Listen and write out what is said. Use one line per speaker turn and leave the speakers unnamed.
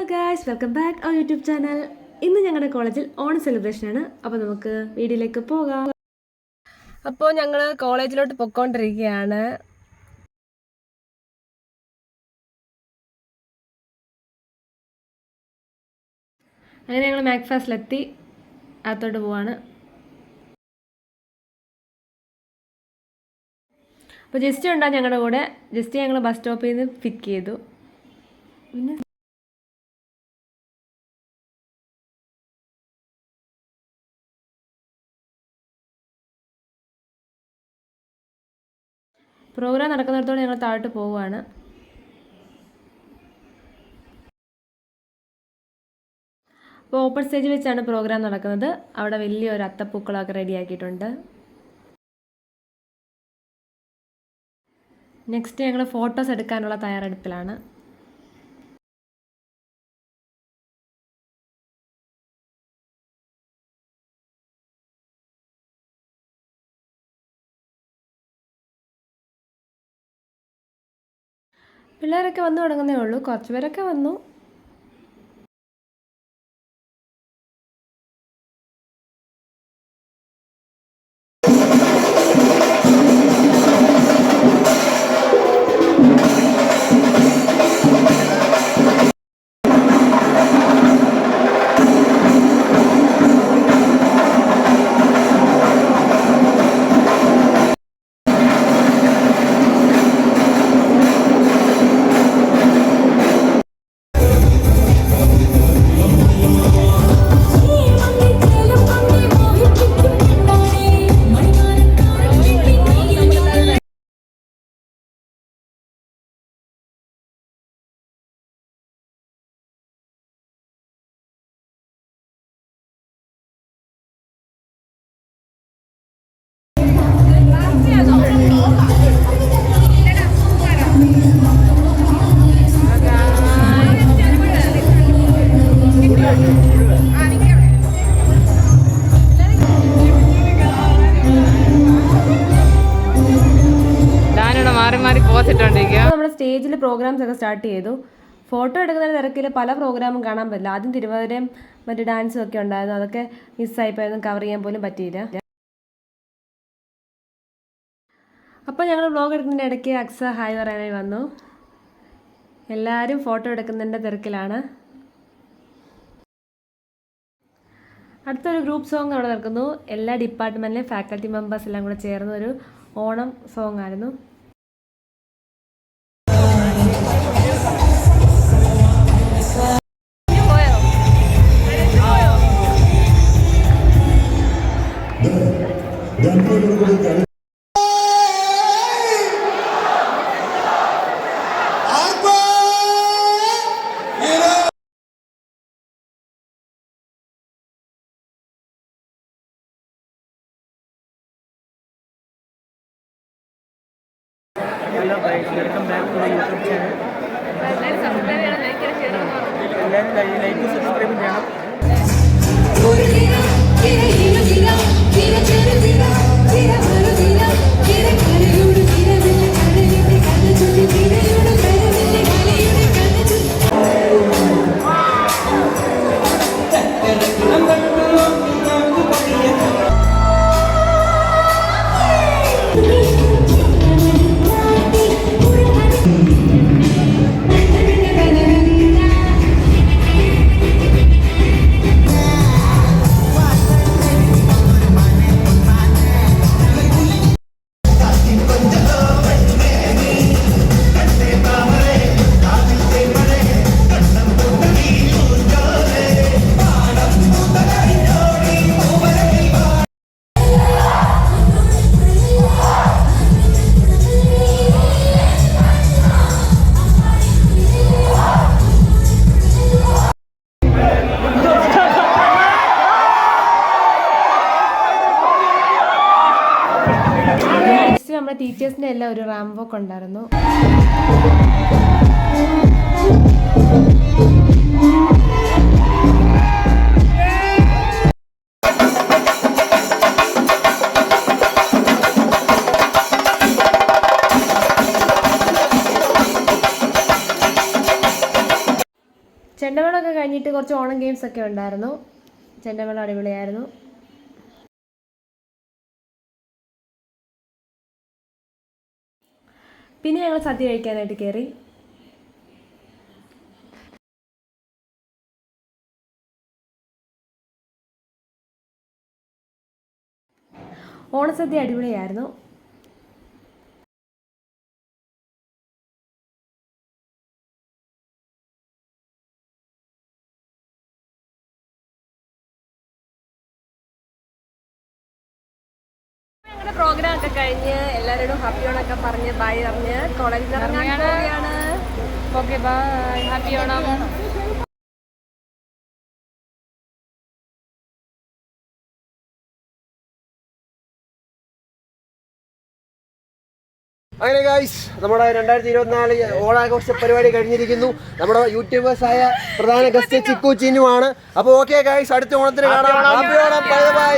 Hello guys, welcome back our YouTube channel. ഇന്ന് ഞങ്ങളുടെ കോളേജിൽ ഓണം സെലിബ്രേഷനാണ്. അപ്പോൾ നമുക്ക് വീഡിയോയിലേക്ക് പോകാം. അപ്പോൾ ഞങ്ങൾ കോളേജിലോട്ട് പൊയ്ക്കൊണ്ടിരിക്കുകയാണ്. അങ്ങനെ ഞങ്ങൾ മാക് ഫാസ്റ്റിലെത്തി അകത്തോട്ട് പോവാണ്. അപ്പോൾ ജസ്റ്റ് ഉണ്ടാകും ഞങ്ങളുടെ കൂടെ. ജസ്റ്റ് ഞങ്ങൾ ബസ് സ്റ്റോപ്പിൽ നിന്ന് പിക്ക് ചെയ്തു. പിന്നെ പ്രോഗ്രാം നടക്കുന്നിടത്തോടെ ഞങ്ങൾ താഴോട്ട് പോവുകയാണ്. അപ്പോൾ ഓപ്പൺ സ്റ്റേജിൽ വെച്ചാണ് പ്രോഗ്രാം നടക്കുന്നത്. അവിടെ വലിയൊരു അത്തപ്പൂക്കളമൊക്കെ റെഡിയാക്കിയിട്ടുണ്ട്. നെക്സ്റ്റ് ഞങ്ങൾ ഫോട്ടോസ് എടുക്കാനുള്ള തയ്യാറെടുപ്പിലാണ്. പിള്ളേരൊക്കെ വന്നു തുടങ്ങുന്നേ ഉള്ളൂ. കുറച്ച് പേരൊക്കെ വന്നു. നമ്മുടെ സ്റ്റേജിൽ പ്രോഗ്രാംസ് ഒക്കെ സ്റ്റാർട്ട് ചെയ്തു. ഫോട്ടോ എടുക്കുന്ന തിരക്കിൽ പല പ്രോഗ്രാമും കാണാൻ പറ്റില്ല. ആദ്യം തിരുവാതിരയും മറ്റു ഡാൻസും ഒക്കെ ഉണ്ടായിരുന്നു. അതൊക്കെ മിസ്സായിപ്പോയൊന്നും കവർ ചെയ്യാൻ പോലും പറ്റിയില്ല. അപ്പോൾ ഞങ്ങൾ വ്ളോഗ് എടുക്കുന്നതിൻ്റെ ഇടയ്ക്ക് അക്സ ഹായ് പറയാനായി വന്നു. എല്ലാവരും ഫോട്ടോ എടുക്കുന്നതിൻ്റെ തിരക്കിലാണ്. അടുത്തൊരു ഗ്രൂപ്പ് സോങ് അവിടെ നടക്കുന്നു. എല്ലാ ഡിപ്പാർട്ട്മെൻറ്റിലെയും ഫാക്കൽറ്റി മെമ്പേഴ്സ് എല്ലാം കൂടെ ചേർന്ന ഒരു ഓണം സോങ് ആയിരുന്നു.
Hello guys, welcome back to my YouTube channel. Like to subscribe channel. നമ്മുടെ ടീച്ചേഴ്സിൻ്റെ എല്ലാം ഒരു റാമ്പ് വോക്ക് ഉണ്ടായിരുന്നു.
ചെണ്ടമേളമൊക്കെ കഴിഞ്ഞിട്ട് കുറച്ച് ഓണം ഗെയിംസ് ഒക്കെ ഉണ്ടായിരുന്നു. ചെണ്ടമേളം അടിപൊളിയായിരുന്നു. പിന്നെ ഞങ്ങൾ സദ്യ കഴിക്കാനായിട്ട് കയറി. ഓണസദ്യ അടിപൊളിയായിരുന്നു. ഞങ്ങളുടെ പ്രോഗ്രാം ഒക്കെ കഴിഞ്ഞ് എല്ലാവരോടും ഹാപ്പി ഓണൊക്കെ പറഞ്ഞ് ബൈ പറഞ്ഞ് കോളേജിൽ ഇറങ്ങാൻ പോവുകയാണ്. Okay bye, happy Onam.
അങ്ങനെ ഗൈസ്, നമ്മുടെ 2024 ഓണാഘോഷ പരിപാടി കഴിഞ്ഞിരിക്കുന്നു. നമ്മുടെ യൂട്യൂബേഴ്സായ പ്രധാന ഗസ്റ്റ് ചിക്കു ചിന്നുമാണ്. അപ്പോൾ ഓക്കെ ഗൈസ്, അടുത്ത ഓണത്തിന് കാണാം. Happy Onam, bye bye.